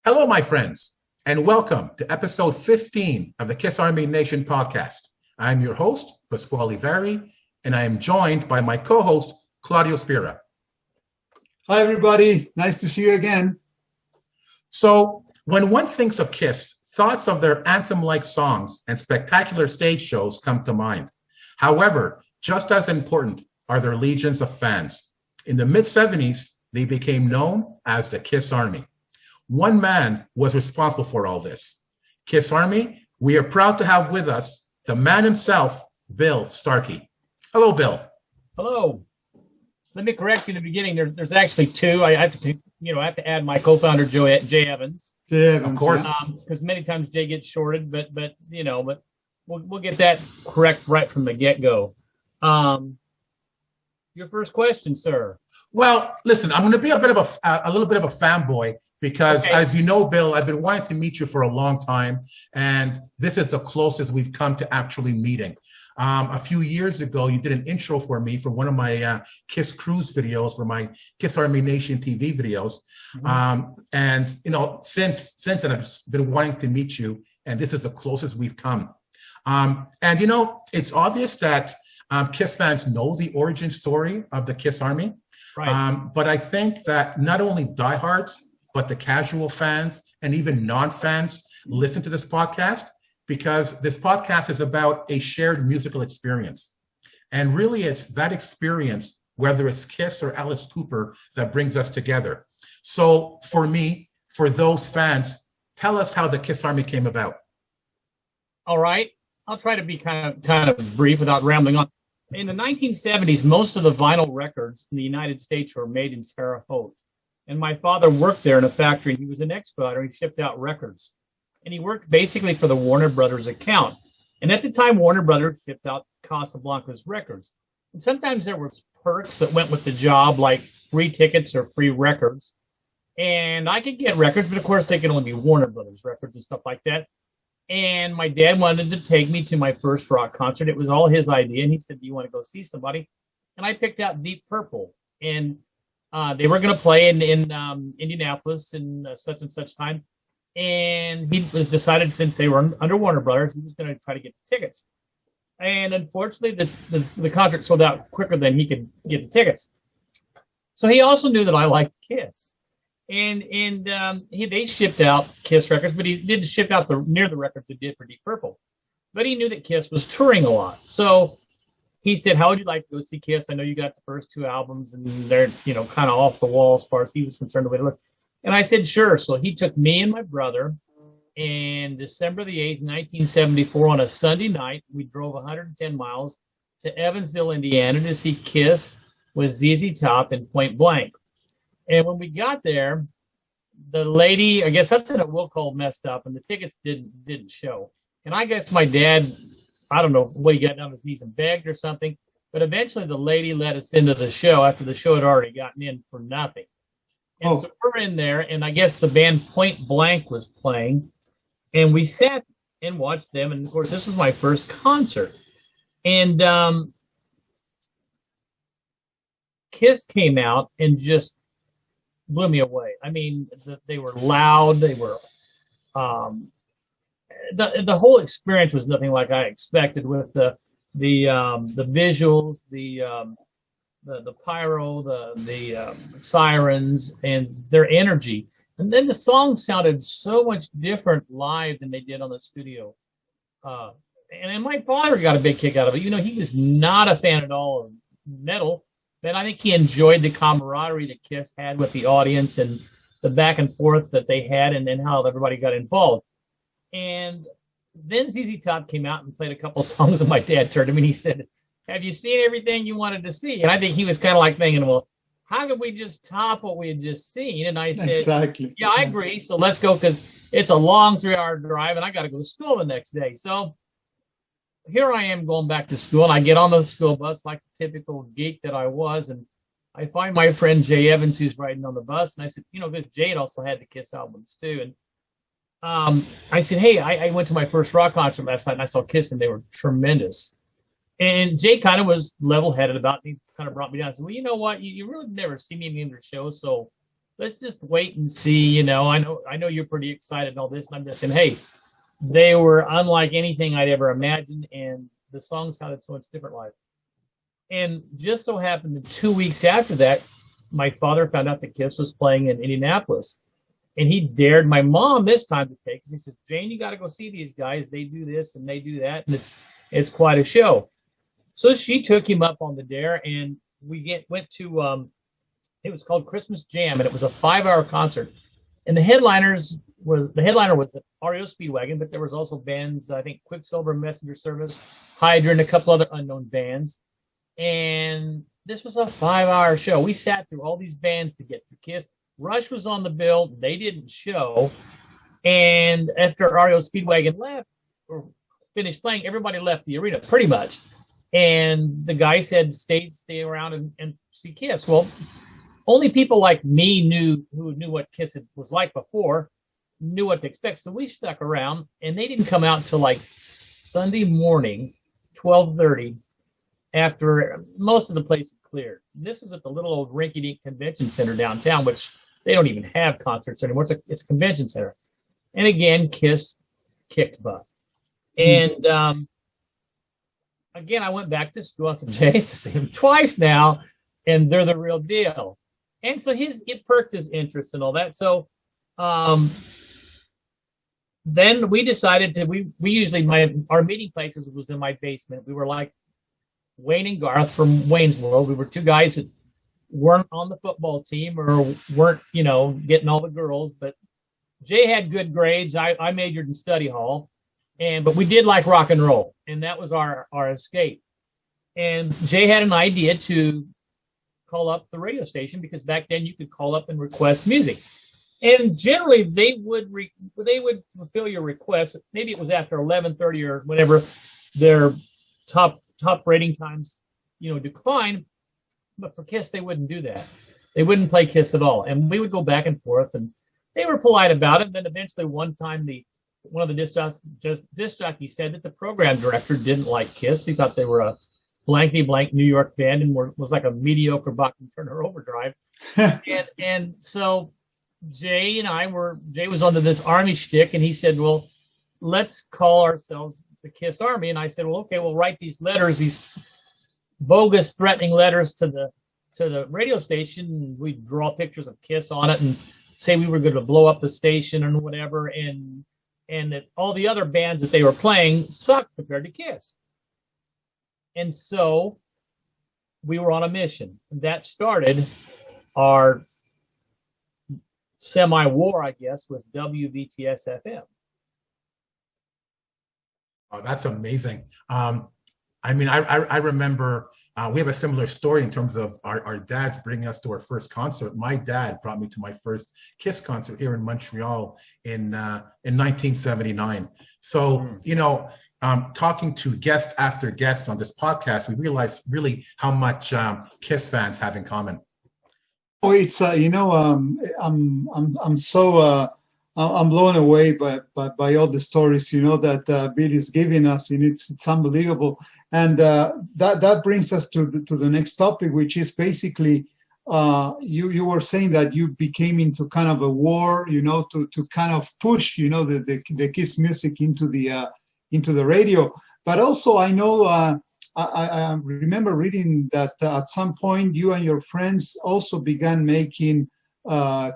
Hello, my friends, and welcome to episode 15 of the Kiss Army Nation podcast. I'm your host, Pasquale Vari, and I am joined by my co-host, Claudio Spira. Hi, everybody. Nice to see you again. So, when one thinks of Kiss, thoughts of their anthem-like songs and spectacular stage shows come to mind. However, just as important are their legions of fans. In the mid-70s, they became known as the Kiss Army. One man was responsible for all this. Kiss Army, we are proud to have with us the man himself, Bill Starkey. Hello, Bill. Hello. Let me correct you in the beginning. There's actually two. I have to add my co-founder Jay Evans. Jay Evans, of course, because many times Jay gets shorted, but we'll get that correct right from the get-go. Your first question, sir. Well, listen, I'm going to be a little bit of a fanboy because, okay, as you know, Bill, I've been wanting to meet you for a long time, and this is the closest we've come to actually meeting. A few years ago, you did an intro for me for one of my Kiss Cruise videos, for my Kiss Army Nation TV videos, and since then I've been wanting to meet you, and this is the closest we've come. And it's obvious that Kiss fans know the origin story of the Kiss Army. Right. But I think that not only diehards, but the casual fans and even non-fans listen to this podcast because this podcast is about a shared musical experience. And really, it's that experience, whether it's Kiss or Alice Cooper, that brings us together. So for me, for those fans, tell us how the Kiss Army came about. All right. I'll try to be kind of brief without rambling on. In the 1970s, most of the vinyl records in the United States were made in Terre Haute. And my father worked there in a factory. He was an expediter. He shipped out records. And he worked basically for the Warner Brothers account. And at the time, Warner Brothers shipped out Casablanca's records. And sometimes there was perks that went with the job, like free tickets or free records. And I could get records, but of course they could only be Warner Brothers records and stuff like that. And my dad wanted to take me to my first rock concert. It was all his idea. And he said, do you want to go see somebody? And I picked out Deep Purple. And they were going to play in Indianapolis in such and such time. And he was decided, since they were under Warner Brothers, he was going to try to get the tickets. And unfortunately, the concert sold out quicker than he could get the tickets. So he also knew that I liked Kiss. And they shipped out Kiss records, but he didn't ship out near the records it did for Deep Purple. But he knew that Kiss was touring a lot. So he said, how would you like to go see Kiss? I know you got the first two albums, and they're, kind of off the wall as far as he was concerned the way they look. And I said, sure. So he took me and my brother, and December the 8th, 1974, on a Sunday night, we drove 110 miles to Evansville, Indiana, to see Kiss with ZZ Top and Point Blank. And when we got there, the lady, I guess something at will call messed up, and the tickets didn't show. And I guess my dad, I don't know what, he got down on his knees and begged or something, but eventually the lady let us into the show after the show had already gotten in for nothing. And so we're in there, and I guess the band Point Blank was playing, and we sat and watched them. And of course, this was my first concert. And Kiss came out and just blew me away. I mean, they were loud. They were the whole experience was nothing like I expected, with the visuals, the pyro, the sirens, and their energy. And then the songs sounded so much different live than they did on the studio. And my father got a big kick out of it. He was not a fan at all of metal. And I think he enjoyed the camaraderie that Kiss had with the audience and the back and forth that they had, and then how everybody got involved. And then ZZ Top came out and played a couple songs, and my dad turned to me and he said, have you seen everything you wanted to see? And I think he was kind of like thinking, well, how could we just top what we had just seen? And I said, exactly. Yeah, I agree. So let's go, because it's a long 3-hour drive and I got to go to school the next day. So here I am going back to school, and I get on the school bus like the typical geek that I was, and I find my friend Jay Evans, who's riding on the bus, and I said, because Jay had also had the Kiss albums too, and I said, hey, I went to my first rock concert last night, and I saw Kiss, and they were tremendous. And Jay kind of was level-headed about it. He kind of brought me down. I said, well, you know what? You really never see me in the show, so let's just wait and see. You know, I know you're pretty excited and all this, and I'm just saying, hey, they were unlike anything I'd ever imagined, and the song sounded so much different live. And just so happened that 2 weeks after that, my father found out that Kiss was playing in Indianapolis. And he dared my mom this time to take, because he says, Jane, you got to go see these guys. They do this and they do that, and it's quite a show. So she took him up on the dare, and we went to it was called Christmas Jam, and it was a 5-hour concert. And the headliner was REO Speedwagon, but there was also bands, I think Quicksilver, Messenger Service, Hydra, and a couple other unknown bands. And this was a 5-hour show. We sat through all these bands to get to Kiss. Rush was on the bill. They didn't show. And after REO Speedwagon left or finished playing, everybody left the arena pretty much. And the guy said, stay around and see Kiss. Well, only people like me who knew what Kiss was like before, knew what to expect. So we stuck around, and they didn't come out until like Sunday morning, 12:30, after most of the place was cleared. This is at the little old rinky-dink convention center downtown, which they don't even have concerts anymore. It's a convention center. And again, Kiss kicked butt. And again, I went back to school. I said, Jay, to see him twice now, and they're the real deal. And so it perked his interest and all that. So then we decided we usually, our meeting places was in my basement. We were like Wayne and Garth from Wayne's World. We were two guys that weren't on the football team or weren't, getting all the girls. But Jay had good grades. I majored in study hall, but we did like rock and roll, and that was our escape. And Jay had an idea to call up the radio station, because back then you could call up and request music, and generally they would fulfill your request. Maybe it was after 11:30 or whenever their top rating times decline, but for Kiss they wouldn't do that. They wouldn't play Kiss at all, and we would go back and forth, and they were polite about it. And then eventually one time one of the disc jockeys said that the program director didn't like Kiss. He thought they were a blankety blank New York band and was like a mediocre Bachman Turner Overdrive. and so Jay was under this Army shtick, and he said, well, let's call ourselves the Kiss Army. And I said, well, okay, we'll write these letters, these bogus threatening letters to the radio station, and we'd draw pictures of Kiss on it and say we were going to blow up the station and whatever, and that all the other bands that they were playing sucked compared to Kiss. And so we were on a mission. That started our semi-war, I guess, with WVTS FM. Oh, that's amazing. I remember we have a similar story in terms of our dads bringing us to our first concert. My dad brought me to my first Kiss concert here in Montreal in 1979. So, talking to guests after guests on this podcast, we realized really how much Kiss fans have in common. Oh, it's I'm blown away by all the stories that Billy's giving us. It's unbelievable, and that brings us to the next topic, which is basically you were saying that you became into kind of a war, to kind of push the Kiss music into the radio. But also I know I remember reading that at some point you and your friends also began making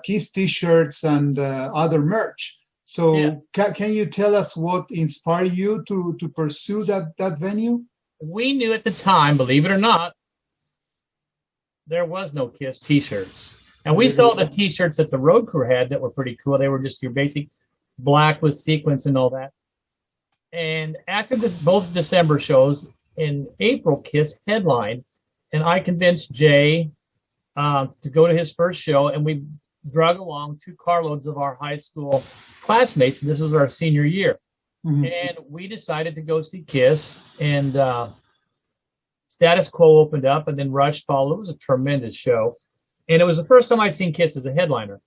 Kiss T-shirts and other merch. So yeah. Can you tell us what inspired you to pursue that venue? We knew at the time, believe it or not, there was no Kiss T-shirts. And we saw the T-shirts that the Road Crew had that were pretty cool. They were just your basic black with sequins and all that. And after both December shows, in April, Kiss headlined, and I convinced Jay to go to his first show, and we drug along 2 carloads of our high school classmates, and this was our senior year. Mm-hmm. And we decided to go see Kiss, and Status Quo opened up, and then Rush followed. It was a tremendous show, and it was the first time I'd seen Kiss as a headliner.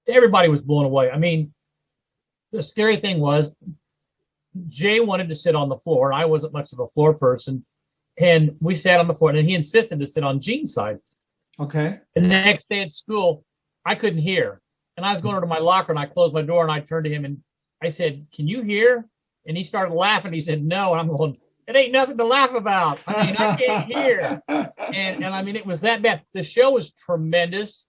Everybody was blown away. I mean, the scary thing was Jay wanted to sit on the floor, and I wasn't much of a floor person. And we sat on the floor, and he insisted to sit on Gene's side. Okay. And the next day at school, I couldn't hear. And I was going over to my locker and I closed my door and I turned to him and I said, "Can you hear?" And he started laughing. He said, "No." And I'm going, "It ain't nothing to laugh about. I mean, I can't hear." And I mean, it was that bad. The show was tremendous.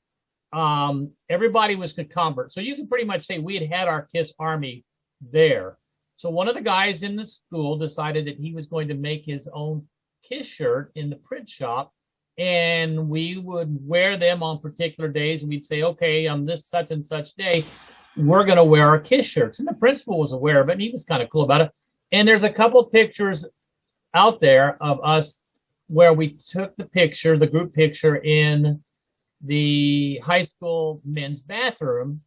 Everybody was convert. So you can pretty much say we had our KISS Army there. So one of the guys in the school decided that he was going to make his own KISS shirt in the print shop. And we would wear them on particular days. And we'd say, okay, on this such and such day, we're going to wear our KISS shirts. And the principal was aware of it, and he was kind of cool about it. And there's a couple of pictures out there of us where we took the picture, the group picture in the high school men's bathroom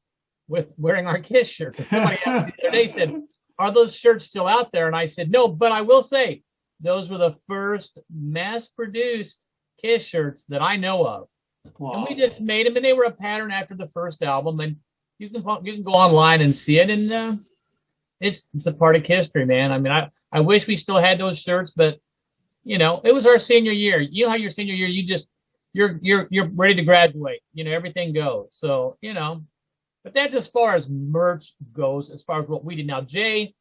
with wearing our KISS shirts. And somebody asked me the other day, said, "Are those shirts still out there?" And I said, "No, but I will say those were the first mass-produced KISS shirts that I know of." Wow. And we just made them, and they were a pattern after the first album. And you can go online and see it, and it's a part of history, man. I mean, I wish we still had those shirts, but you know, it was our senior year. You know how your senior year, you're ready to graduate. You know, everything goes. So you know, but that's as far as merch goes. As far as what we did. Now, Jay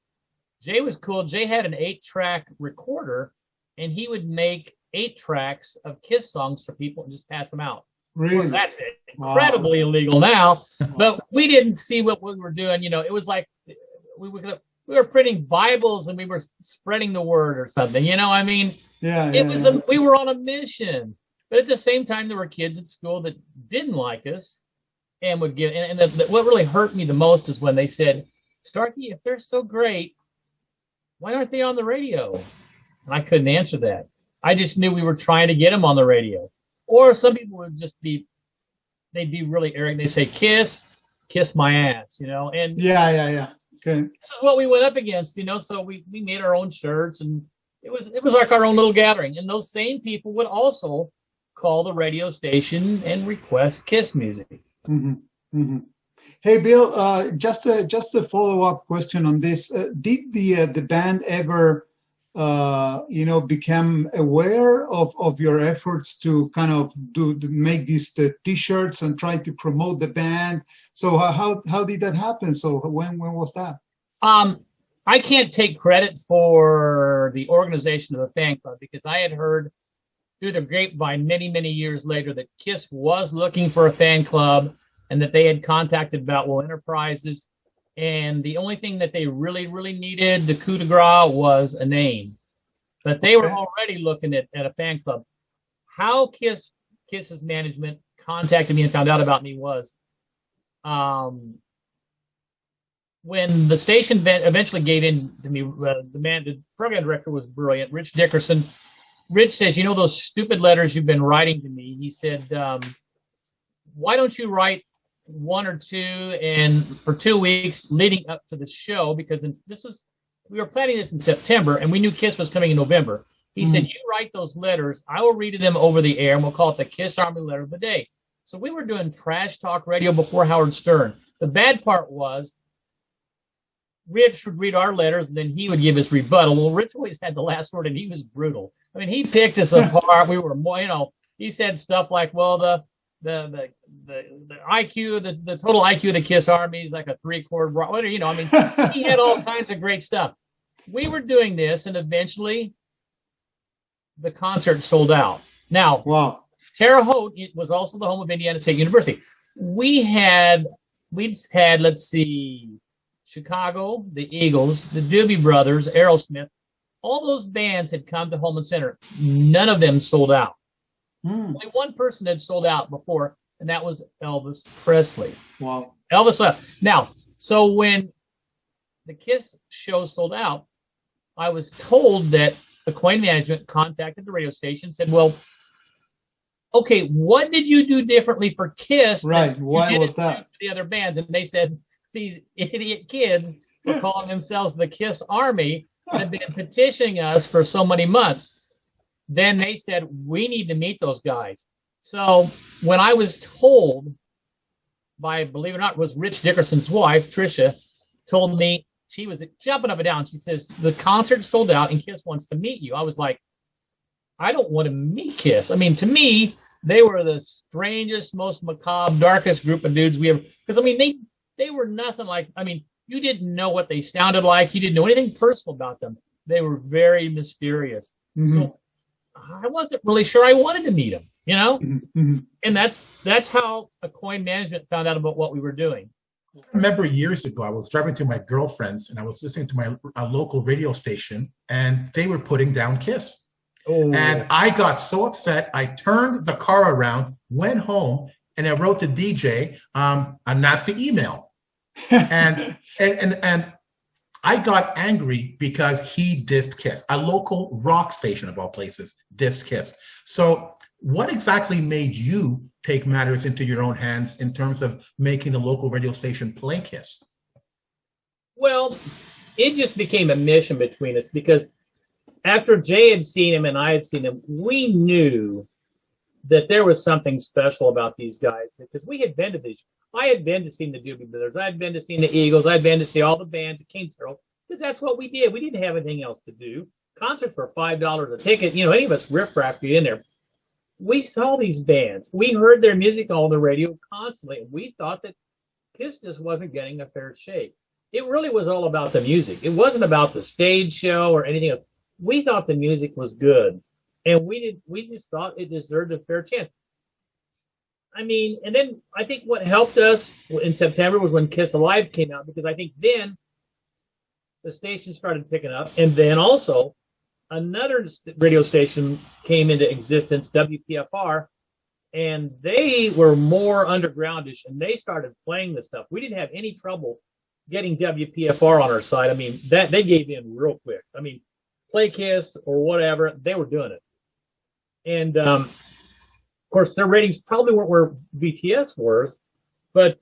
was cool. Jay had an 8-track recorder, and he would make 8 tracks of KISS songs for people and just pass them out. Really? Well, that's incredibly illegal now, but we didn't see what we were doing. You know, it was like we were printing Bibles and we were spreading the word or something. You know, I mean, we were on a mission. But at the same time, there were kids at school that didn't like us and would give. And what really hurt me the most is when they said, "Starkey, if they're so great, why aren't they on the radio?" And I couldn't answer that. I just knew we were trying to get them on the radio. Or some people would just they'd be really arrogant. They say, kiss my ass, you know? And yeah. Okay. This is what we went up against, you know? So we made our own shirts, and it was like our own little gathering. And those same people would also call the radio station and request KISS music. Mm-hmm. Mm-hmm. Hey, Bill, just a follow-up question on this. Did the band ever become aware of your efforts to kind of make these T-shirts and try to promote the band? So how did that happen? So when was that? I can't take credit for the organization of the fan club, because I had heard through the grapevine many years later that KISS was looking for a fan club and that they had contacted Boutwell Enterprises. And the only thing that they really needed, the coup de grace, was a name. But they were already looking at a fan club. How KISS's management contacted me and found out about me was when the station eventually gave in to me. The program director was brilliant, Rich Dickerson. Rich says, "You know those stupid letters you've been writing to me?" He said, "Why don't you write one or two and for 2 weeks leading up to the show?" Because we were planning this in September and we knew KISS was coming in November. He said, "You write those letters, I will read them over the air, and we'll call it the KISS Army Letter of the Day." So we were doing trash talk radio before Howard Stern. The bad part was Rich would read our letters and then he would give his rebuttal. Well, Rich always had the last word and he was brutal. I mean, he picked us apart. We were more, he said stuff like, well, the IQ, the total IQ of the KISS Army is like a 3-chord, whatever, I mean, he had all kinds of great stuff. We were doing this, and eventually the concert sold out. Now, wow. Terre Haute was also the home of Indiana State University. We'd had, let's see, Chicago, the Eagles, the Doobie Brothers, Aerosmith. All those bands had come to Holman Center. None of them sold out. Only one person had sold out before, and that was Elvis Presley. Wow. Elvis left. Now, so when the KISS show sold out, I was told that the Coin management contacted the radio station and said, well, okay, what did you do differently for KISS? Right. Why was that? The other bands, and they said, these idiot kids were calling themselves the KISS Army and had been petitioning us for so many months. Then they said, we need to meet those guys. So when I was told by, believe it or not, it was Rich Dickerson's wife, Tricia, told me, she was jumping up and down. She says, the concert sold out and KISS wants to meet you. I was like, I don't want to meet KISS. I mean, to me, They were the strangest, most macabre, darkest group of dudes we ever. Because I mean, they were nothing like. I mean, you didn't know what they sounded like. You didn't know anything personal about them. They were very mysterious. So I wasn't really sure I wanted to meet them. You know, and that's how Coin Management found out about what we were doing. I remember years ago, I was driving to my girlfriend's and I was listening to my local radio station, and they were putting down Kiss. Oh. And I got so upset, I turned the car around, went home, and I wrote to DJ a nasty email. and I got angry because he dissed Kiss. A local rock station of all places dissed Kiss. So what exactly made you take matters into your own hands in terms of making the local radio station play Kiss? Well, it just became a mission between us because after Jay had seen him and I had seen him, we knew that there was something special about these guys because we had been to these. I had been to see the Doobie Brothers. I had been to see the Eagles. I had been to see all the bands that came through because that's what we did. We didn't have anything else to do. Concerts were $5 a ticket. You know, any of us riffraff get in there. We saw these bands. We heard their music on the radio constantly. And we thought that Kiss just wasn't getting a fair shake. It really was all about the music. It wasn't about the stage show or anything else. We thought the music was good, and we just thought it deserved a fair chance. I mean, and then I think what helped us in September was when Kiss Alive came out, because I think then the station started picking up, and then also another radio station came into existence, WPFR, and they were more undergroundish, and they started playing this stuff. We didn't have any trouble getting WPFR on our side. I mean, that they gave in real quick. I mean, Play Kiss or whatever, they were doing it. And of course, their ratings probably weren't where BTS was, but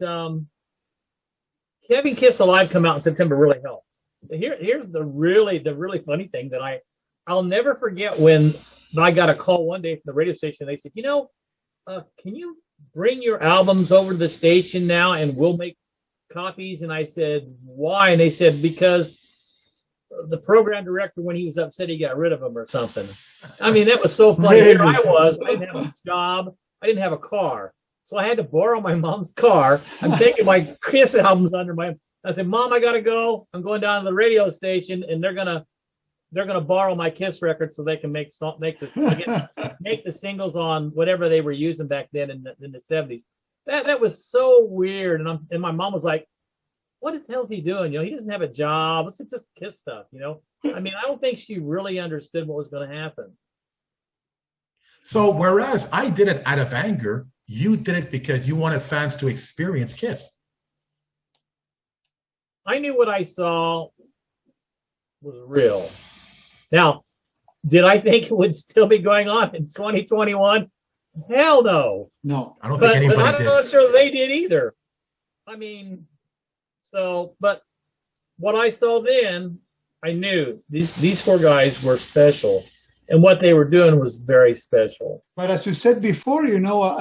having Kiss Alive come out in September really helped. Here's the really funny thing that I'll never forget when I got a call one day from the radio station. They said, you know, can you bring your albums over to the station now and we'll make copies? And I said, why? And they said, because the program director, when he was upset, he got rid of them or something. I mean, that was so funny. Here I was. I didn't have a job. I didn't have a car. So I had to borrow my mom's car. I'm taking my Kiss albums under my. I said, Mom, I got to go. I'm going down to the radio station, and they're gonna borrow my Kiss record so they can make the singles on whatever they were using back then in the 70s. That was so weird. And my mom was like, what the hell is he doing? You know, he doesn't have a job. It's just Kiss stuff, you know? I mean, I don't think she really understood what was going to happen. So whereas I did it out of anger, you did it because you wanted fans to experience Kiss. I knew what I saw was real. Now, did I think it would still be going on in 2021? Hell no. No. I don't think anybody did. I'm not sure they did either. I mean... So, but what I saw then, I knew these four guys were special, and what they were doing was very special. But as you said before, you know,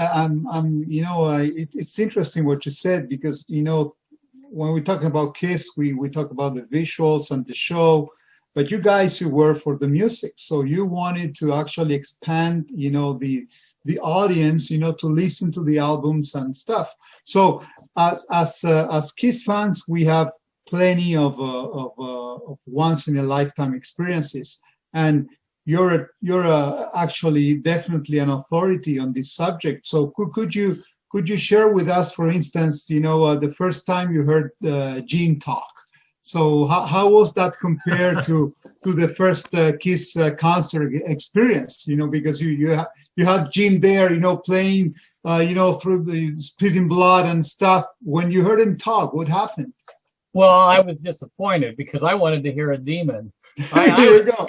it's interesting what you said because you know, when we talk about Kiss, we talk about the visuals and the show, but you guys you were for the music, so you wanted to actually expand, you know, the audience, you know, to listen to the albums and stuff. So as Kiss fans, we have plenty of once in a lifetime experiences, and you're actually definitely an authority on this subject. So could you share with us, for instance, you know, the first time you heard Gene talk? So how was that compared to the first Kiss concert experience? You know, because you had Gene there, you know, playing, you know, through the spitting blood and stuff. When you heard him talk, what happened? Well, I was disappointed because I wanted to hear a demon. Here we go.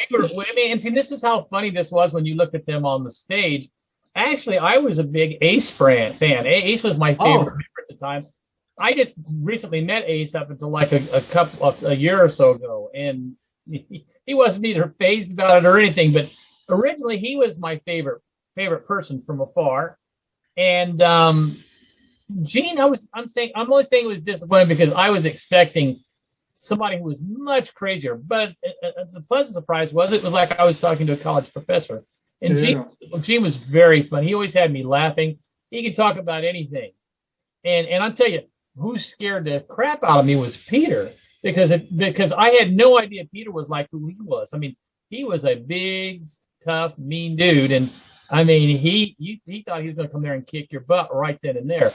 And see, this is how funny this was when you looked at them on the stage. Actually, I was a big Ace fan. Ace was my favorite at the time. I just recently met Ace up until like a year or so ago, and he wasn't either fazed about it or anything. But originally, he was my favorite person from afar. And Gene, I'm only saying it was disappointing because I was expecting somebody who was much crazier. But the pleasant surprise was it was like I was talking to a college professor. And Yeah. Gene was very funny. He always had me laughing. He could talk about anything. And I'll tell you, who scared the crap out of me was Peter, because I had no idea Peter was like who he was. I mean, he was a big, tough, mean dude, and I mean, he thought he was going to come there and kick your butt right then and there.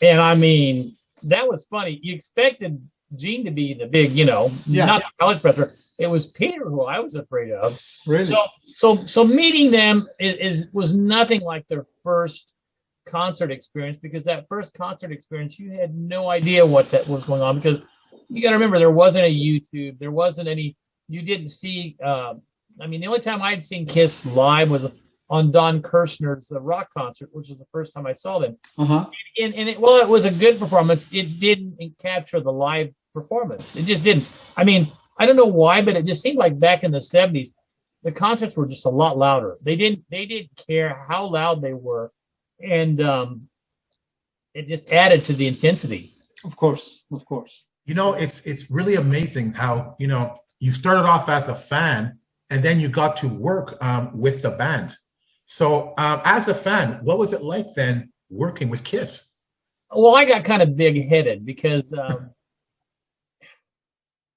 And I mean, that was funny. You expected Gene to be the big, not the college professor. It was Peter who I was afraid of. Really? So meeting them was nothing like their first concert experience, because that first concert experience, you had no idea what that was going on, because you got to remember, there wasn't a YouTube, there wasn't any, you didn't see, the only time I'd seen Kiss live was on Don Kirshner's rock concert, which was the first time I saw them. Uh-huh. And it was a good performance. It didn't capture the live performance. It just didn't. I mean, I don't know why, but it just seemed like back in the 70s, the concerts were just a lot louder. They didn't care how loud they were. And it just added to the intensity. Of course. It's really amazing how, you started off as a fan and then you got to work with the band. So as a fan, what was it like then working with Kiss? Well, I got kind of big-headed because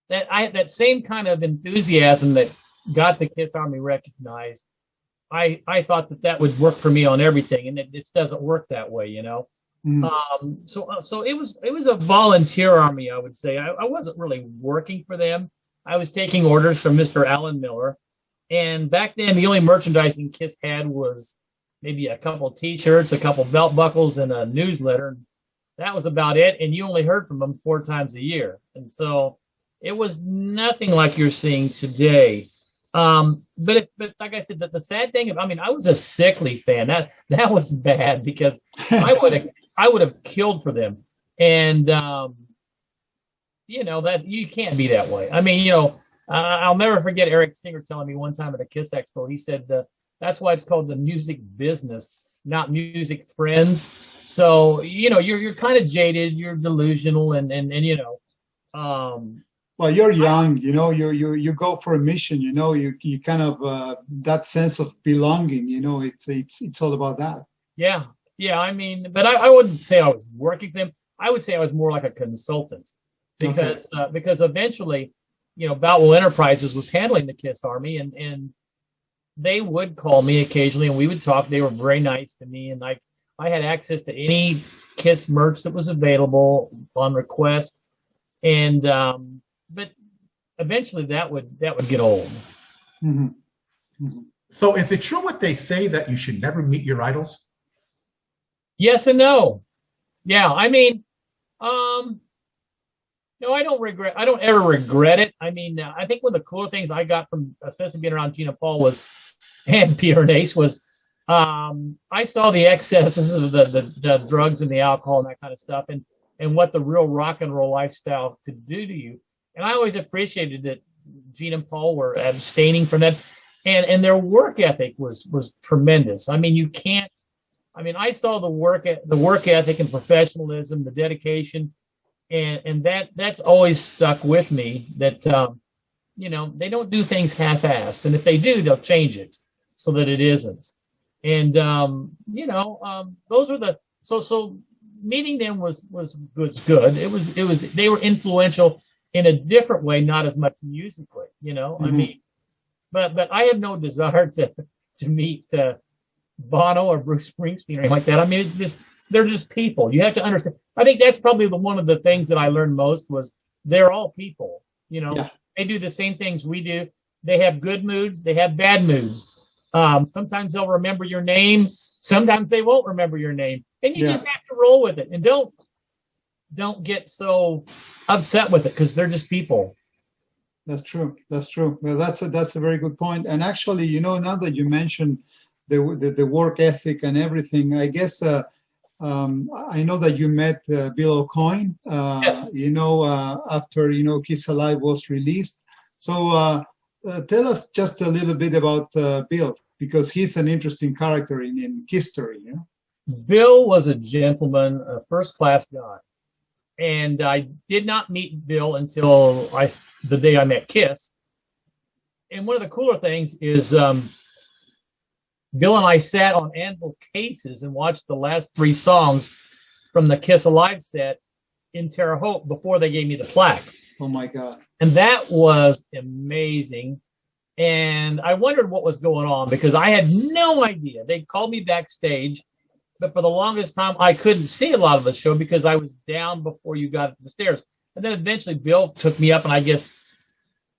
that same kind of enthusiasm that got the Kiss Army recognized, I thought that would work for me on everything, and it just doesn't work that way, So it was a volunteer army, I would say. I wasn't really working for them. I was taking orders from Mr. Alan Miller, and back then the only merchandising Kiss had was maybe a couple T-shirts, a couple belt buckles, and a newsletter. That was about it, and you only heard from them 4 times a year, and so it was nothing like you're seeing today. But like I said, the sad thing, I was a sickly fan. That was bad, because I would have killed for them. And, that you can't be that way. I'll never forget Eric Singer telling me one time at a Kiss Expo, he said, that's why it's called the music business, not music friends. So, you're kind of jaded, you're delusional, and well, you're young, you go for a mission, you kind of that sense of belonging, it's all about that. Yeah. But I wouldn't say I was working for them. I would say I was more like a consultant, because eventually, Boutwell Enterprises was handling the Kiss Army, and they would call me occasionally and we would talk. They were very nice to me, and I had access to any Kiss merch that was available on request. And but eventually that would get old. Mm-hmm. Mm-hmm. So is it true what they say that you should never meet your idols? Yes and no. Yeah, no, I don't ever regret it. I think one of the cooler things I got from, especially being around Gina Paul and Peter and Ace, was I saw the excesses of the drugs and the alcohol and that kind of stuff, and what the real rock and roll lifestyle could do to you. And I always appreciated that Gene and Paul were abstaining from that, and their work ethic was tremendous. I saw the work ethic and professionalism, the dedication, and that's always stuck with me. That they don't do things half-assed, and if they do, they'll change it so that it isn't. And those were so meeting them was good. It was they were influential in a different way, not as much musically, Mm-hmm. But I have no desire to meet Bono or Bruce Springsteen or anything like that. They're just people. You have to understand. I think that's probably one of the things that I learned most was they're all people. Yeah. They do the same things we do. They have good moods. They have bad moods. Sometimes they'll remember your name. Sometimes they won't remember your name, and you just have to roll with it. And don't get so upset with it, because they're just people. That's true. Well, that's a very good point. And actually, now that you mentioned the work ethic and everything, I guess I know that you met Bill O'Coin. Yes. After Kiss Alive was released. So tell us just a little bit about Bill, because he's an interesting character in history. Bill was a gentleman, a first-class guy. And I did not meet Bill until the day I met Kiss. And one of the cooler things is Bill and I sat on anvil cases and watched the last 3 songs from the Kiss Alive set in Terre Haute before they gave me the plaque. Oh my God. And that was amazing. And I wondered what was going on because I had no idea. They called me backstage, but for the longest time, I couldn't see a lot of the show because I was down before you got to the stairs. And then eventually Bill took me up, and I guess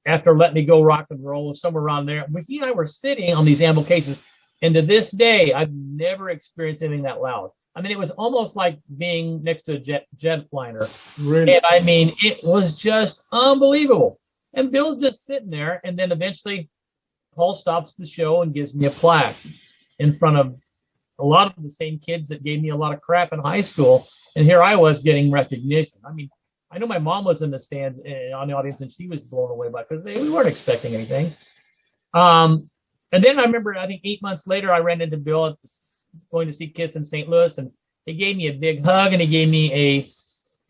after letting me go rock and roll, somewhere around there, but he and I were sitting on these amble cases. And to this day, I've never experienced anything that loud. I mean, it was almost like being next to a jetliner. Really? And I mean, it was just unbelievable. And Bill's just sitting there, and then eventually Paul stops the show and gives me a plaque in front of a lot of the same kids that gave me a lot of crap in high school. And here I was getting recognition. I mean, I know my mom was in the stand on the audience, and she was blown away by it because we weren't expecting anything. And then I remember, I think 8 months later, I ran into Bill going to see Kiss in St. Louis, and he gave me a big hug, and he gave me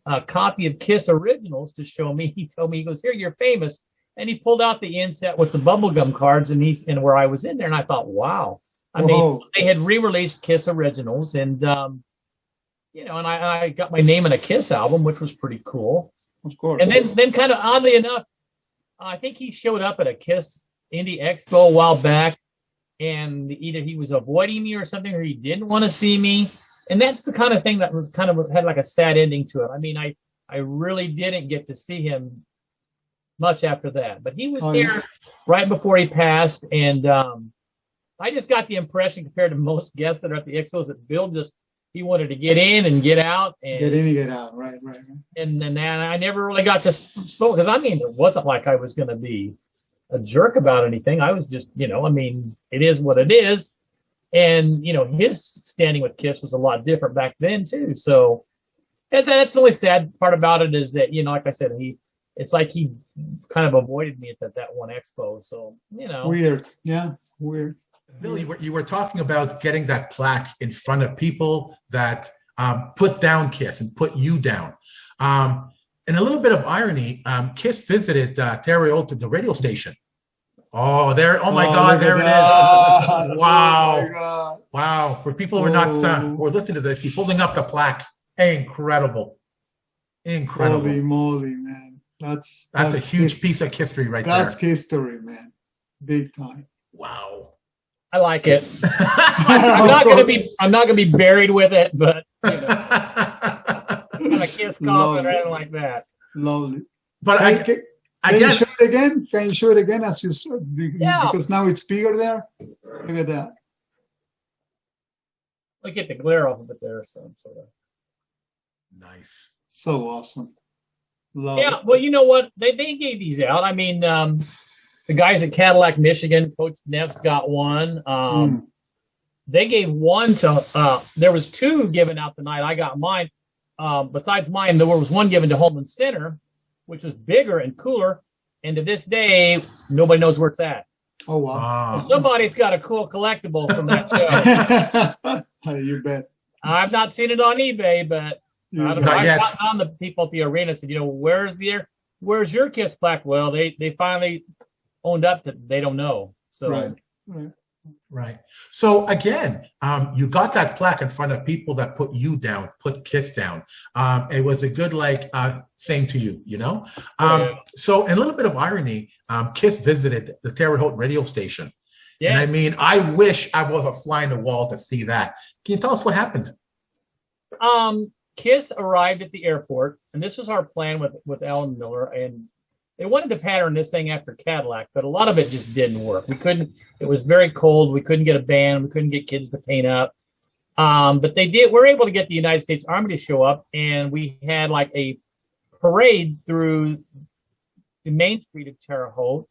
a copy of Kiss Originals to show me. He told me, he goes, "Here, you're famous." And he pulled out the inset with the bubblegum cards, and where I was in there, and I thought, wow. I mean, they had re-released Kiss Originals, and and I got my name in a Kiss album, which was pretty cool. Of course. And then kind of oddly enough, I think he showed up at a Kiss Indie Expo a while back, and either he was avoiding me or something, or he didn't want to see me. And that's the kind of thing that was kind of had like a sad ending to it. I mean, I really didn't get to see him much after that, but he was here right before he passed. And I just got the impression, compared to most guests that are at the expos, that Bill he wanted to get in and get out. And get in and get out. Right. And then I never really got to spoke, because I mean, it wasn't like I was going to be a jerk about anything. I was just, I mean, it is what it is. And, his standing with Kiss was a lot different back then too. So that's the only sad part about it, is that, like I said, it's like he kind of avoided me at that one expo. So, Weird. Yeah. Weird. Bill, you were talking about getting that plaque in front of people that put down Kiss and put you down. And a little bit of irony, Kiss visited Terre Haute, the radio station. Oh, there! Oh my God, there it is! Wow, oh my God. Wow! For people who are not who are listening to this, he's holding up the plaque. Hey, incredible! Holy moly, man! That's a huge piece of history right there. That's history, man. Big time. Wow. I like it. I'm not gonna be buried with it, but not a Kiss coffin or anything like that. Lovely. But can you show it again? Can you show it again as you saw? Yeah. Because now it's bigger there. Look at that. I'll get the glare off of it there, so sort of. Nice. So awesome. Love Yeah. it. Well, you know what? They gave these out. I mean, the guys at Cadillac, Michigan, Coach Neff's got one. They gave one to. There was 2 given out tonight. I got mine. Besides mine, there was one given to Holman Center, which was bigger and cooler. And to this day, nobody knows where it's at. Oh, wow. Somebody's got a cool collectible from that show. You bet. I've not seen it on eBay, but I don't know. Not I yet. got on the people at the arena and said, where's your Kiss plaque? Well, they finally owned up that they don't know. So Right. So again, you got that plaque in front of people that put you down, put Kiss down. It was a good thing to you, So in a little bit of irony, Kiss visited the Terre Haute radio station. Yes. And I mean, I wish I was a fly on the wall to see that. Can you tell us what happened? Kiss arrived at the airport, and this was our plan with Alan Miller, and they wanted to pattern this thing after Cadillac, but a lot of it just didn't work. It was very cold. We couldn't get a band. We couldn't get kids to paint up. But we're able to get the United States Army to show up, and we had like a parade through the main street of Terre Haute.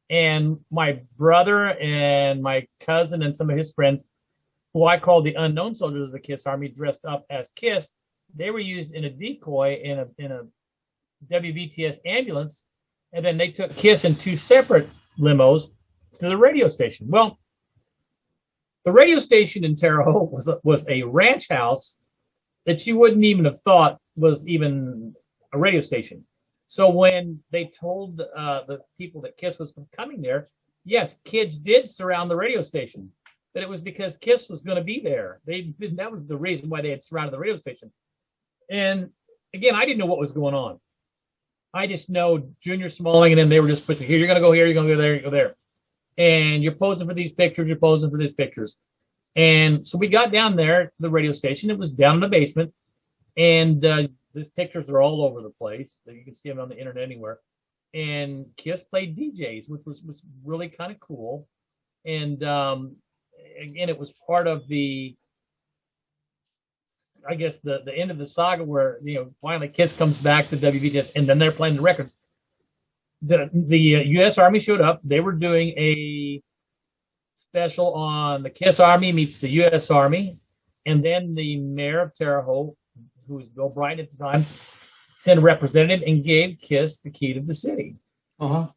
And my brother and my cousin and some of his friends, who I call the unknown soldiers of the Kiss Army, dressed up as Kiss. They were used in a decoy in a WVTS ambulance. And then they took Kiss in 2 separate limos to the radio station. Well, the radio station in Terre Haute was a ranch house that you wouldn't even have thought was even a radio station. So when they told the people that Kiss was coming there, yes, kids did surround the radio station. that it was because Kiss was going to be there. That was the reason why they had surrounded the radio station. And again, I didn't know what was going on. I just know Junior Smalling and then they were just pushing, here, you're going to go here, you're going to go there, you go there. And you're posing for these pictures, you're posing for these pictures. And so we got down there to the radio station. It was down in the basement. And these pictures are all over the place. You can see them on the internet anywhere. And Kiss played DJs, which was really kind of cool. And again, it was part of the, I guess, the end of the saga where, finally Kiss comes back to WVTS and then they're playing the records. The U.S. Army showed up. They were doing a special on the Kiss Army meets the U.S. Army. And then the mayor of Terre Haute, who was Bill Bright at the time, sent a representative and gave Kiss the key to the city. Uh-huh.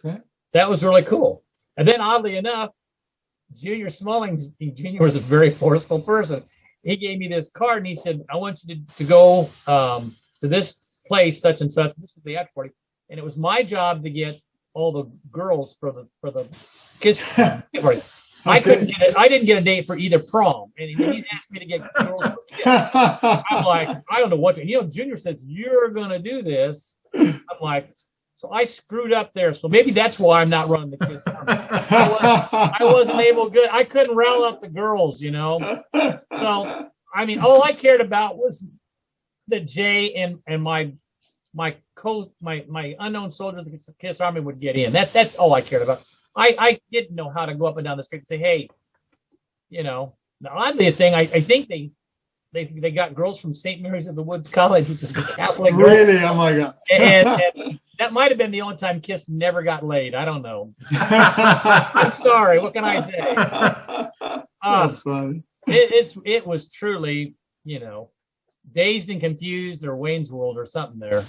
Okay. That was really cool. And then oddly enough, Junior Smalling Jr. was a very forceful person. He gave me this card and he said, I want you to go to this place, such and such. This was the after party. And it was my job to get all the girls for the Kiss party. Okay. I didn't get a date for either prom. And he asked me to get girls for Kiss. I'm like, I don't know what to, Junior says, you're going to do this. I'm like, so I screwed up there. So maybe that's why I'm not running the Kiss Army. I wasn't able good. I couldn't rile up the girls, So, I mean, all I cared about was that Jay and my unknown soldiers of the Kiss Army would get in. That's all I cared about. I didn't know how to go up and down the street and say, hey, Now, oddly, a thing, I think they got girls from St. Mary's of the Woods College, which is the Catholic. Really? Oh my God. And that might have been the only time Kiss never got laid. I don't know. I'm sorry. What can I say? That's funny. It was truly, Dazed and Confused or Wayne's World or something there.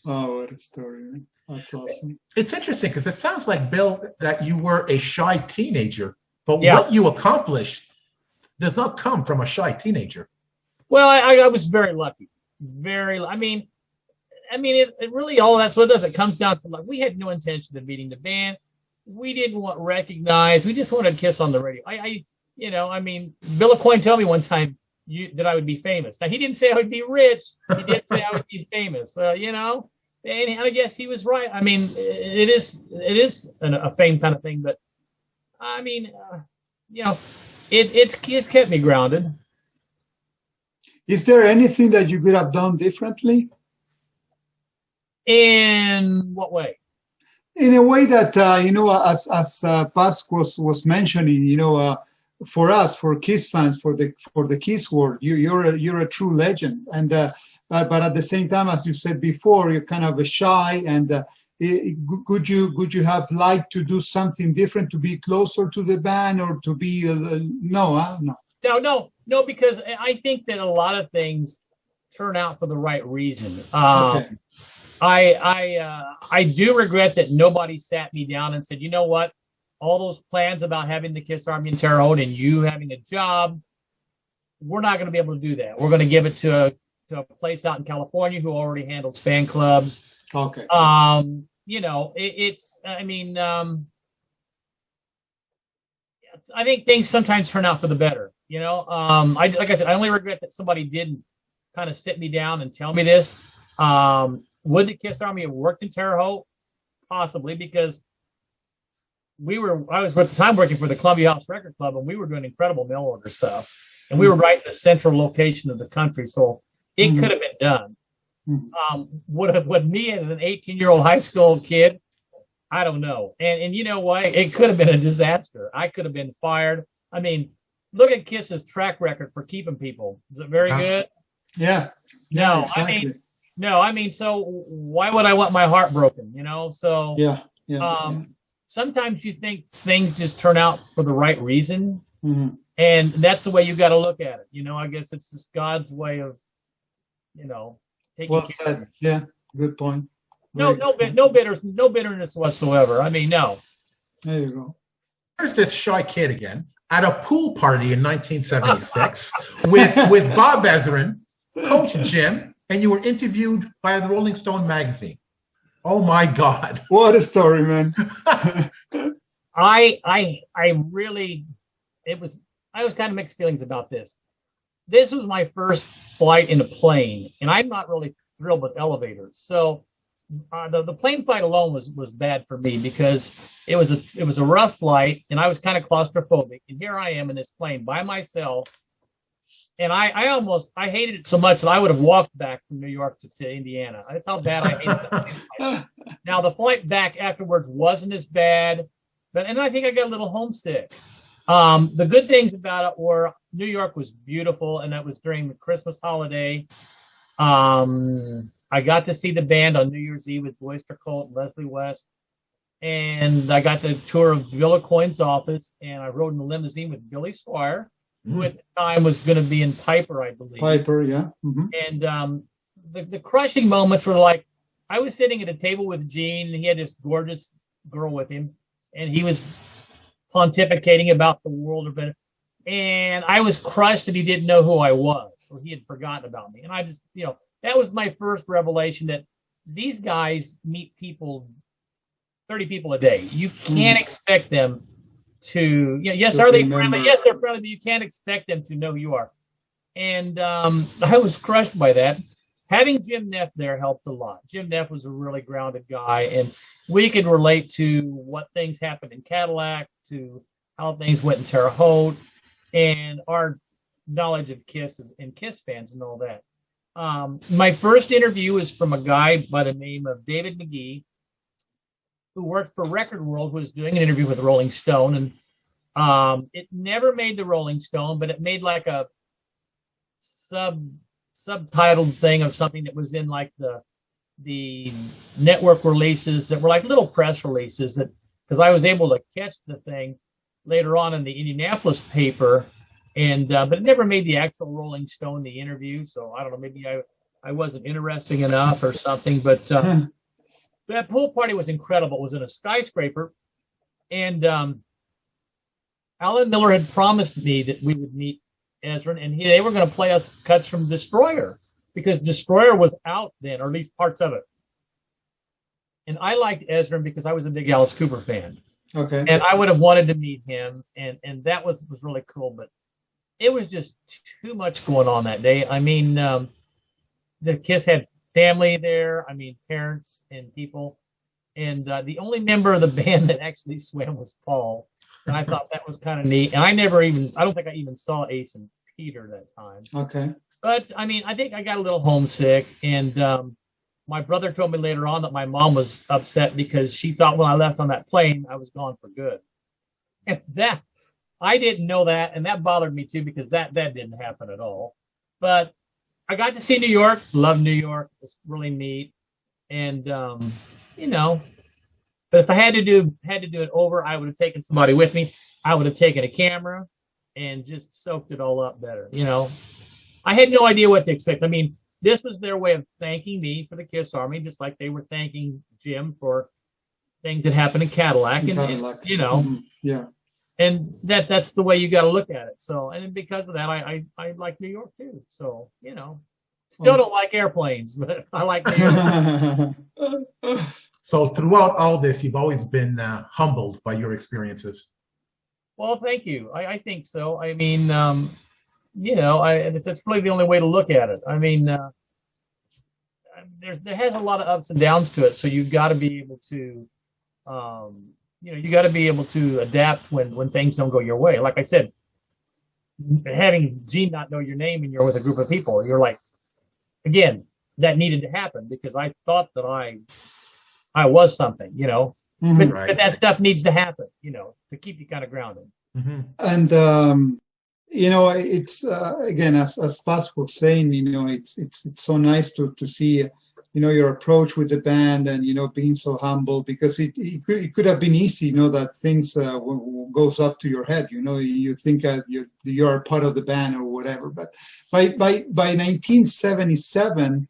Oh, what a story, man. That's awesome. It's interesting because it sounds like, Bill, that you were a shy teenager, but Yeah. what you accomplished does not come from a shy teenager. Well, I was very lucky. It really, all that's what it does. It comes down to luck. We had no intention of meeting the band. We didn't want recognized. We just wanted to Kiss on the radio. Bill Coyne told me one time that I would be famous. Now, he didn't say I would be rich. He did say I would be famous. And I guess he was right. I mean, it is a fame kind of thing, but it's kept me grounded. Is there anything that you could have done differently? In what way? In a way that, as Pask was mentioning, for us, for Kiss fans, for the Kiss world, you're a true legend. And but at the same time, as you said before, you're kind of a shy. And could you have liked to do something different to be closer to the band or to be No, because I think that a lot of things turn out for the right reason. Okay. I do regret that nobody sat me down and said, you know what, all those plans about having the Kiss Army in Terre Haute and you having a job, we're not going to be able to do that. We're going to give it to a place out in California who already handles fan clubs. Okay. I think things sometimes turn out for the better. Like I said, I only regret that somebody didn't kind of sit me down and tell me this. Would the Kiss Army have worked in Terre Haute? Possibly, because I was at the time working for the Columbia House Record Club, and we were doing incredible mail order stuff. And we were right in the central location of the country, so it could have been done. Would me as an 18-year-old high school kid, I don't know. And you know what? It could have been a disaster. I could have been fired. I mean, look at Kiss's track record for keeping people. Is it very good? Yeah. No, exactly. So why would I want my heart broken? So Yeah. Sometimes you think things just turn out for the right reason, Mm-hmm. And that's the way you got to look at it. I guess it's just God's way of, taking Well care said. of it. Yeah, good point. No bitterness whatsoever. I mean, no. There you go. Here's this shy kid again at a pool party in 1976 with Bob Ezrin, Coach Jim, and you were interviewed by the Rolling Stone magazine. Oh my God! What a story, man. I really, it was I was kind of mixed feelings about this. This was my first flight in a plane, and I'm not really thrilled with elevators. So the plane flight alone was bad for me because it was a rough flight, and I was kind of claustrophobic. And here I am in this plane by myself, and I hated it so much that I would have walked back from New York to Indiana. That's how bad I hated that. Now the flight back afterwards wasn't as bad, and I think I got a little homesick. The good things about it were New York was beautiful, and that was during the Christmas holiday. I got to see the band on New Year's Eve with Boyster Colt and Leslie West, and I got the tour of Bill Aucoin's office, and I rode in the limousine with Billy Squire, who at the time was going to be in Piper, I believe. Piper, yeah. Mm-hmm. And the crushing moments were like, I was sitting at a table with Gene, and he had this gorgeous girl with him, and he was pontificating about the world a bit. And I was crushed that he didn't know who I was, or he had forgotten about me. And I just, that was my first revelation that these guys meet people, 30 people a day. You can't expect them to, yes, are they friendly? Yes, they're friendly, but you can't expect them to know who you are. And I was crushed by that. Having Jim Neff there helped a lot. Jim Neff was a really grounded guy, and we could relate to what things happened in Cadillac, to how things went in Terre Haute, and our knowledge of Kiss and Kiss fans and all that. My first interview was from a guy by the name of David McGee, who worked for Record World, who was doing an interview with Rolling Stone. And it never made the Rolling Stone, but it made like a subtitled thing of something that was in like the network releases that were like little press releases, that because I was able to catch the thing later on in the Indianapolis paper, and but it never made the actual Rolling Stone, the interview. So I don't know, maybe I wasn't interesting enough or something. But that pool party was incredible. It was in a skyscraper, and Alan Miller had promised me that we would meet Ezrin, and they were going to play us cuts from Destroyer, because Destroyer was out then, or at least parts of it. And I liked Ezrin because I was a big Alice Cooper fan. Okay. And I would have wanted to meet him, and that was really cool. But it was just too much going on that day. I mean, the Kiss had family there. I mean, parents and people. And the only member of the band that actually swam was Paul. And I thought that was kind of neat. And I don't think I even saw Ace and Peter that time. Okay. But, I mean, I think I got a little homesick. And my brother told me later on that my mom was upset because she thought when I left on that plane, I was gone for good. And I didn't know that. And that bothered me, too, because that didn't happen at all. But I got to see New York. Love New York. It's really neat. And, but if I had to do it over, I would have taken somebody with me. I would have taken a camera and just soaked it all up better. I had no idea what to expect. I mean, this was their way of thanking me for the Kiss Army, just like they were thanking Jim for things that happened in Cadillac. Yeah. And that's the way you got to look at it. So, and because of that, I like New York too. So, still don't like airplanes, but I like New York. So throughout all this, you've always been humbled by your experiences. Well, thank you. I think so. I mean, that's really the only way to look at it. I mean, there has a lot of ups and downs to it. So you've got to be able to, you got to be able to adapt when things don't go your way. Like I said, having Gene not know your name and you're with a group of people, you're like, again, that needed to happen because I thought that I was something, Mm-hmm. But that stuff needs to happen, to keep you kind of grounded. Mm-hmm. And it's again, as Paz was saying, it's so nice to see, your approach with the band and being so humble, because it could have been easy, that things goes up to your head, you think you're a part of the band or whatever. But by 1977,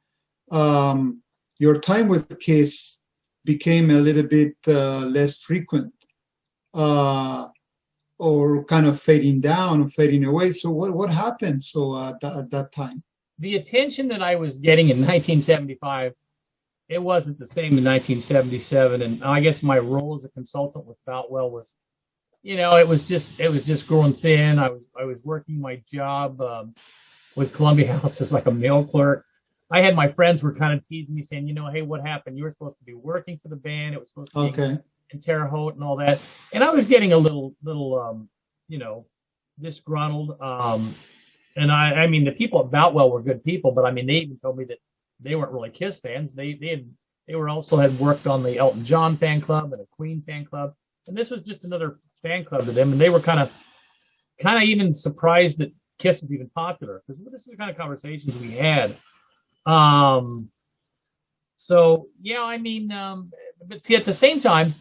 your time with Kiss became a little bit less frequent, or kind of fading down or fading away. So what happened at that time? The attention that I was getting in 1975, it wasn't the same in 1977. And I guess my role as a consultant with Boutwell was it was just growing thin. I was working my job with Columbia House as like a mail clerk. I had my friends were kind of teasing me, saying, hey, what happened? You were supposed to be working for the band. It was supposed to be in Terre Haute and all that. And I was getting a little disgruntled. And I mean, the people at Boutwell were good people, but I mean, they even told me that they weren't really Kiss fans. They had worked on the Elton John fan club and a Queen fan club, and this was just another fan club to them. And they were kind of even surprised that Kiss was even popular, because this is the kind of conversations we had. So yeah, I mean, but see, at the same time,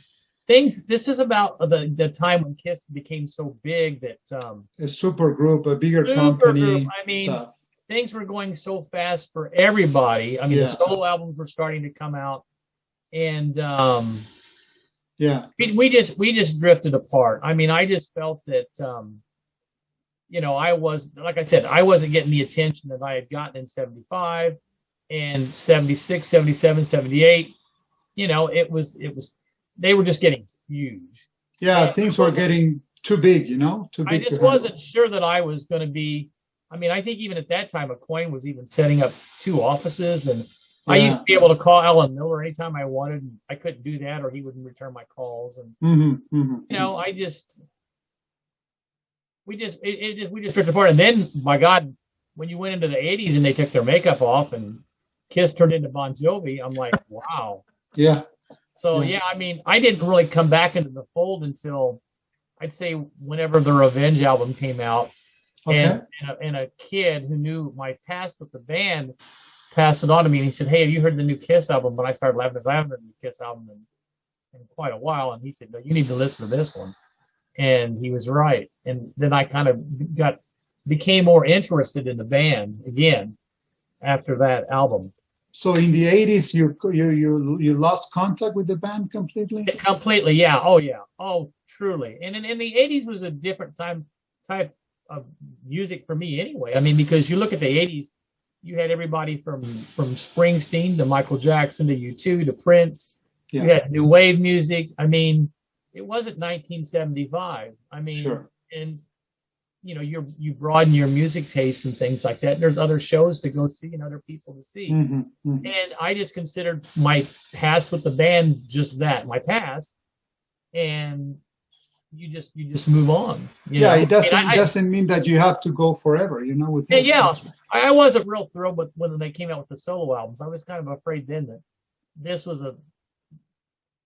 this is about the time when Kiss became so big that a super group, a bigger company. I mean, stuff. Things were going so fast for everybody. I mean, the solo albums were starting to come out, and we just drifted apart. I mean, I just felt that I wasn't getting the attention that I had gotten in 75 and 76, 77, 78. They were just getting huge. Yeah, things were getting too big, too big. I just wasn't sure that I was going to be. I mean, I think even at that time, McCoy was even setting up 2 offices, and I used to be able to call Alan Miller anytime I wanted, and I couldn't do that, or he wouldn't return my calls. And we just drifted apart. And then, my God, when you went into the 80s and they took their makeup off and Kiss turned into Bon Jovi, I'm like, wow. Yeah. So I mean, I didn't really come back into the fold until I'd say whenever the Revenge album came out. Okay. And a kid who knew my past with the band passed it on to me, and he said, "Hey, have you heard the new Kiss album?" But I started laughing because I haven't heard the new Kiss album in quite a while. And he said, "No, you need to listen to this one." And he was right. And then I kind of became more interested in the band again after that album. So in the 80s, you lost contact with the band completely? Completely, yeah. Oh, yeah. Oh, truly. And in the 80s was a different type of music for me anyway. I mean, because you look at the 80s, you had everybody from Springsteen to Michael Jackson to U2 to Prince. Yeah. You had new wave music. I mean, it wasn't 1975. I mean, sure. And you broaden your music tastes and things like that. And there's other shows to go see and other people to see. Mm-hmm, mm-hmm. And I just considered my past with the band just that, my past. And you just move on. It doesn't mean that you have to go forever, with that. I wasn't real thrilled with when they came out with the solo albums. I was kind of afraid then that this was a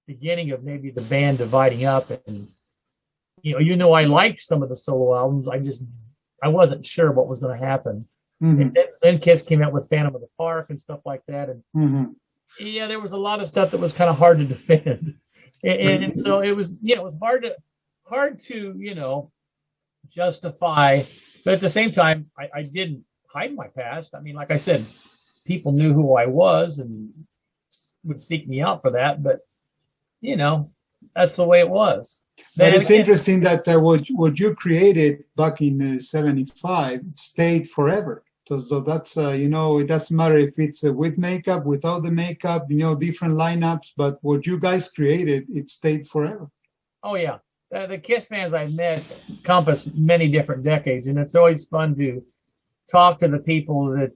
beginning of maybe the band dividing up, and I liked some of the solo albums. I wasn't sure what was going to happen. Mm-hmm. And then Kiss came out with Phantom of the Park and stuff like that, and there was a lot of stuff that was kind of hard to defend, and so it was it was hard to justify, but at the same time I didn't hide my past. I mean, like I said, people knew who I was and would seek me out for that, but that's the way it was. But it's interesting that what you created back in 75 stayed forever. So that's it doesn't matter if it's with makeup, without the makeup, different lineups, but what you guys created, it stayed forever. Oh yeah. The Kiss fans I've met encompass many different decades, and it's always fun to talk to the people that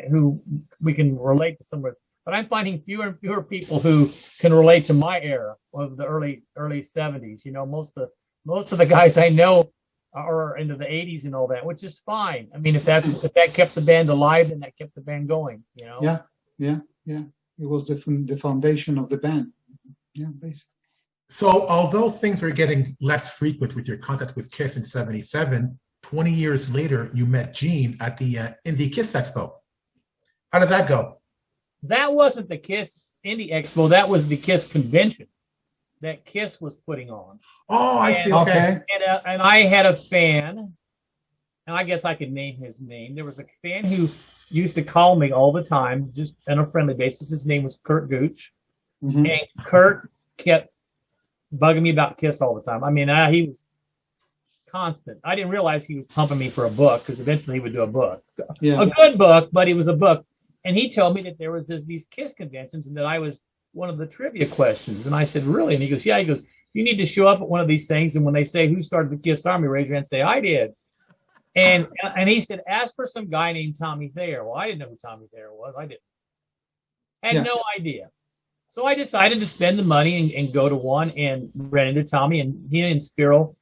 who we can relate to some with. But I'm finding fewer and fewer people who can relate to my era of the early 70s. Most of the guys I know are into the 80s and all that, which is fine. I mean, if that kept the band alive, then that kept the band going. Yeah. It was the foundation of the band. Yeah, basically. So although things were getting less frequent with your contact with Kiss in 77, 20 years later, you met Gene at the Indie Kiss Expo. How did that go? That wasn't the Kiss Indie Expo. That was the Kiss convention that Kiss was putting on. Oh, I see. Okay. And I had a fan, and I guess I could name his name. There was a fan who used to call me all the time, just on a friendly basis. His name was Kurt Gooch. Mm-hmm. And Kurt kept bugging me about Kiss all the time. I mean, he was constant. I didn't realize he was pumping me for a book, because eventually he would do a book. Yeah. A good book, but it was a book. And he told me that there was these Kiss conventions and that I was one of the trivia questions. And I said, really? And he goes, yeah. He goes, you need to show up at one of these things, and when they say who started the Kiss Army, raise your hand and say I did. And he said, ask for some guy named Tommy Thayer. Well, I didn't know who Tommy Thayer was. I didn't. Had no idea. So I decided to spend the money and go to one and ran into Tommy, and he and Spiro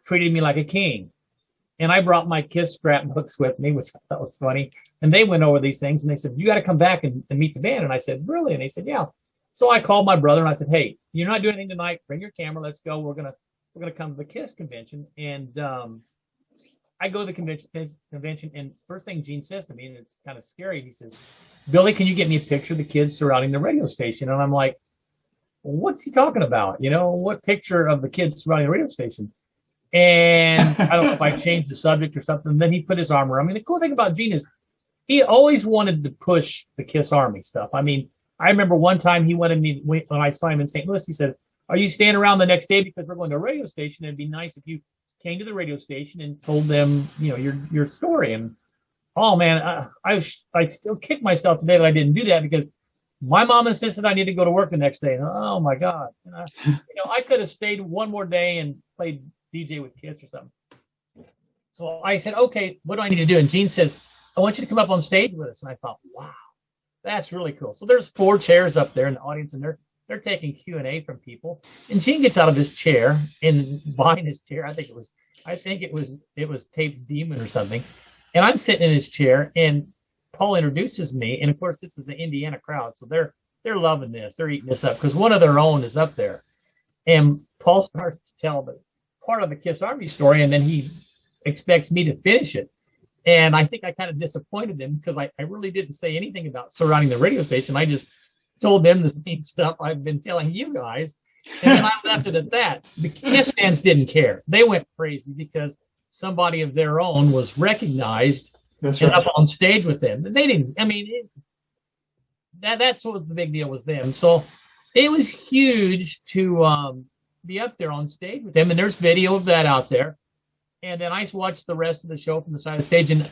treated me like a king. And I brought my Kiss scrapbooks with me, which I thought was funny. And they went over these things, and they said, you got to come back and meet the band. And I said, really? And they said, yeah. So I called my brother, and I said, hey, you're not doing anything tonight. Bring your camera. Let's go. We're gonna come to the Kiss convention. And I go to the convention, and first thing Gene says to me, and it's kind of scary, he says, Billy, can you get me a picture of the kids surrounding the radio station? And I'm like, what's he talking about? You know, what picture of the kids surrounding the radio station? And I don't know if I changed the subject or something. And then he put his arm around me. The cool thing about Gene is he always wanted to push the Kiss Army stuff. I mean, I remember one time he wanted me, when I saw him in St. Louis, he said, are you staying around the next day because we're going to a radio station? It'd be nice if you came to the radio station and told them, you know, your story. And oh man, I still kick myself today that I didn't do that, because my mom insisted I need to go to work the next day. And, oh my God, you know, I could have stayed one more day and played DJ with Kiss or something. So I said, okay, what do I need to do? And Gene says, I want you to come up on stage with us. And I thought, wow, that's really cool. So there's 4 chairs up there in the audience, and they're taking Q&A from people. And Gene gets out of his chair, and behind his chair, I think it was taped Demon or something. And I'm sitting in his chair, and Paul introduces me. And of course, this is an Indiana crowd, so they're loving this. They're eating this up because one of their own is up there. And Paul starts to tell the part of the Kiss Army story, and then he expects me to finish it. And I think I kind of disappointed him, because I really didn't say anything about surrounding the radio station. I just told them the same stuff I've been telling you guys. And then I left it at that. The Kiss fans didn't care. They went crazy because somebody of their own was recognized and up on stage with them. They didn't, I mean, that's what the big deal was them. So it was huge to be up there on stage with them. And there's video of that out there. And then I watched the rest of the show from the side of the stage. And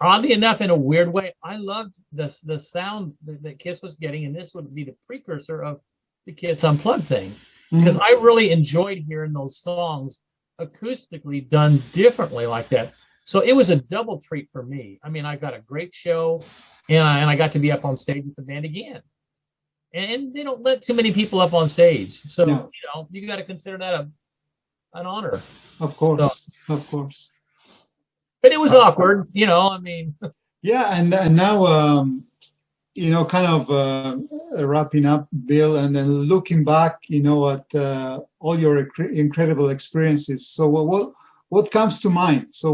oddly enough, in a weird way, I loved the sound that Kiss was getting. And this would be the precursor of the Kiss Unplugged thing, because I really enjoyed hearing those songs acoustically done differently like that. So it was a double treat for me. I mean, I got a great show, and I got to be up on stage with the band again. And they don't let too many people up on stage. So, you know, you got to consider that an honor. Of course, of course. But it was awkward, you know, I mean. Yeah, and now, you know, kind of wrapping up, Bill, and then looking back, you know, at all your incredible experiences. So what comes to mind? So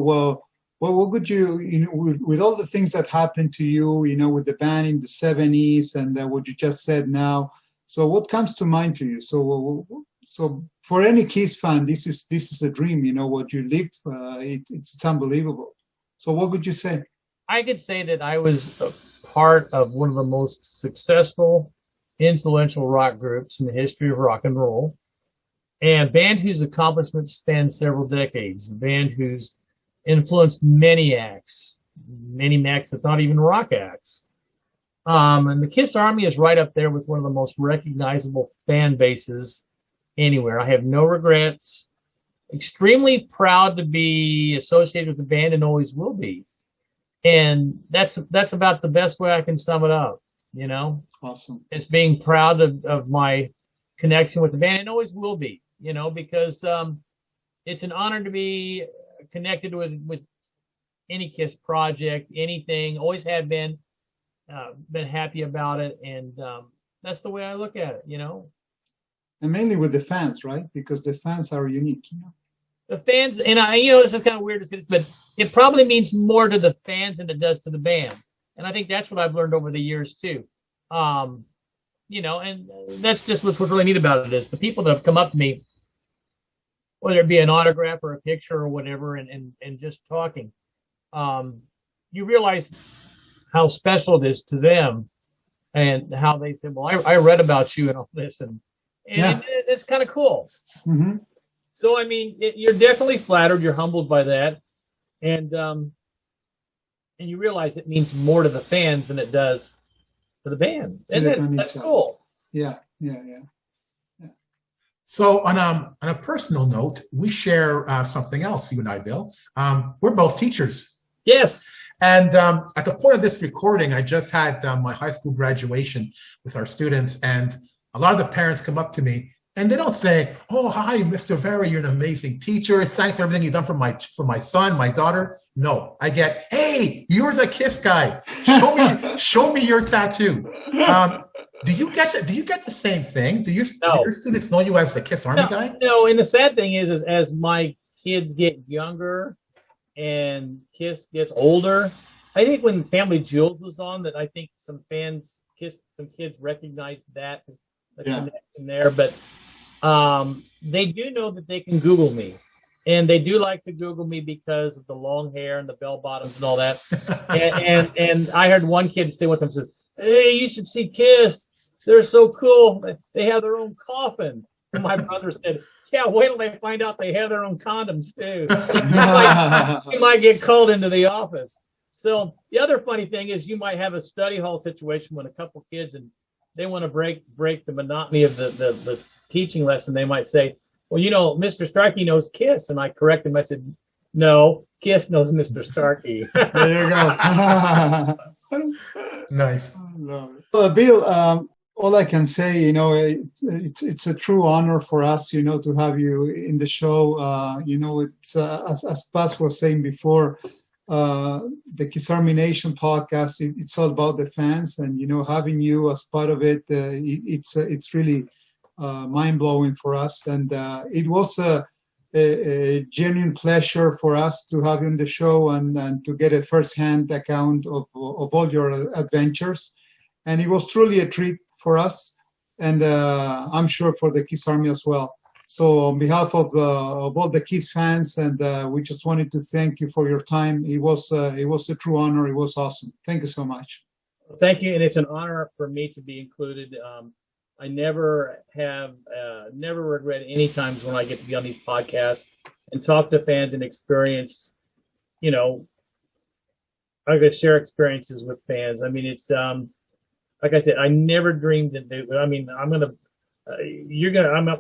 what would you know, with all the things that happened to you, you know, with the band in the 70s and what you just said now, so what comes to mind to you? So for any Kiss fan, this is a dream, you know, what you lived, it's unbelievable. So what would you say? I could say that I was a part of one of the most successful, influential rock groups in the history of rock and roll, and a band whose accomplishments span several decades, a band who's influenced many acts that's not even rock acts. And the Kiss Army is right up there with one of the most recognizable fan bases anywhere. I have no regrets. Extremely proud to be associated with the band, and always will be. And that's about the best way I can sum it up, you know. Awesome. It's being proud of my connection with the band, and always will be, you know, because it's an honor to be connected with any Kiss project, anything. Always have been happy about it, and that's the way I look at it, you know. And mainly with the fans, right? Because the fans are unique, you know. The fans, and you know, this is kind of weird to say this, but it probably means more to the fans than it does to the band. And I think that's what I've learned over the years too. You know, and that's just what's really neat about it is the people that have come up to me, whether it be an autograph or a picture or whatever, and just talking, you realize how special it is to them, and how they say, well, I read about you and all this, and it's kind of cool. Mm-hmm. So, I mean, you're definitely flattered. You're humbled by that. And you realize it means more to the fans than it does to the band. And that's cool. Yeah. So on a personal note, we share something else, you and I, Bill. We're both teachers. Yes. And at the point of this recording, I just had my high school graduation with our students, and a lot of the parents come up to me and they don't say, "Oh, hi, Mr. Vera, you're an amazing teacher. Thanks for everything you've done for my son, my daughter." No, I get, "Hey, you're the KISS guy. Show me your tattoo." Do you get the same thing? Do your students know you as the KISS Army guy? No, and the sad thing is as my kids get younger and KISS gets older, I think when Family Jewels was on, that I think some kids recognized that the connection there. But they do know that they can Google me, and they do like to Google me because of the long hair and the bell bottoms and all that. and I heard one kid say one time, says, "Hey, you should see KISS. They're so cool. They have their own coffin." And my brother said, "Yeah, wait till they find out they have their own condoms too. You might get called into the office." So the other funny thing is, you might have a study hall situation when a couple kids and they want to break the monotony of the teaching lesson. They might say, "Well, Mr. Starkey knows KISS," and I correct him. I said, "No, KISS knows Mr. Starkey." There you go. Nice. Bill, all I can say, it's a true honor for us, to have you in the show. It's as Paz was saying before, the KISS Army Nation podcast. It's all about the fans, and having you as part of it, it's really mind blowing for us. And it was a genuine pleasure for us to have you on the show and to get a first-hand account of all your adventures. And it was truly a treat for us, and I'm sure for the KISS Army as well. So on behalf of all the KISS fans, and we just wanted to thank you for your time. It was a true honor. It was awesome. Thank you so much. Thank you, and it's an honor for me to be included. I never regret any times when I get to be on these podcasts and talk to fans and experience, I guess share experiences with fans. I mean, it's like I said, I never dreamed that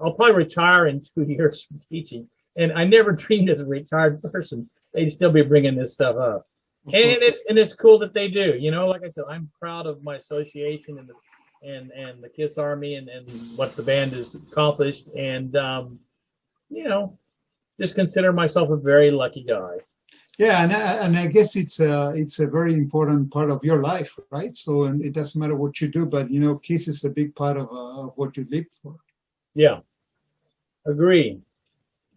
I'll probably retire in 2 years from teaching, and I never dreamed as a retired person they'd still be bringing this stuff up. And it's cool that they do. Like I said, I'm proud of my association and the KISS Army and what the band has accomplished, and just consider myself a very lucky guy. Yeah, and I guess it's a very important part of your life, right? So, and it doesn't matter what you do, but KISS is a big part of what you live for. Yeah, agree.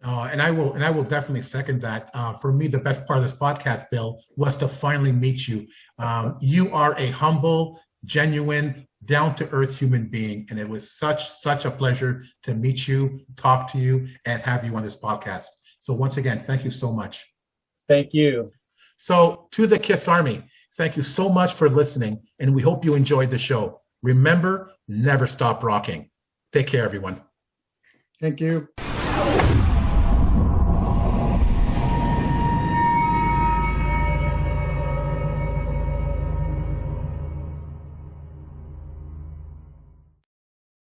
And I will definitely second that. For me, the best part of this podcast, Bill, was to finally meet you. You are a humble, genuine, down-to-earth human being, and it was such a pleasure to meet you, talk to you, and have you on this podcast. So once again, thank you so much. Thank you. So to the KISS Army, thank you so much for listening, and we hope you enjoyed the show. Remember, never stop rocking. Take care, everyone. Thank you.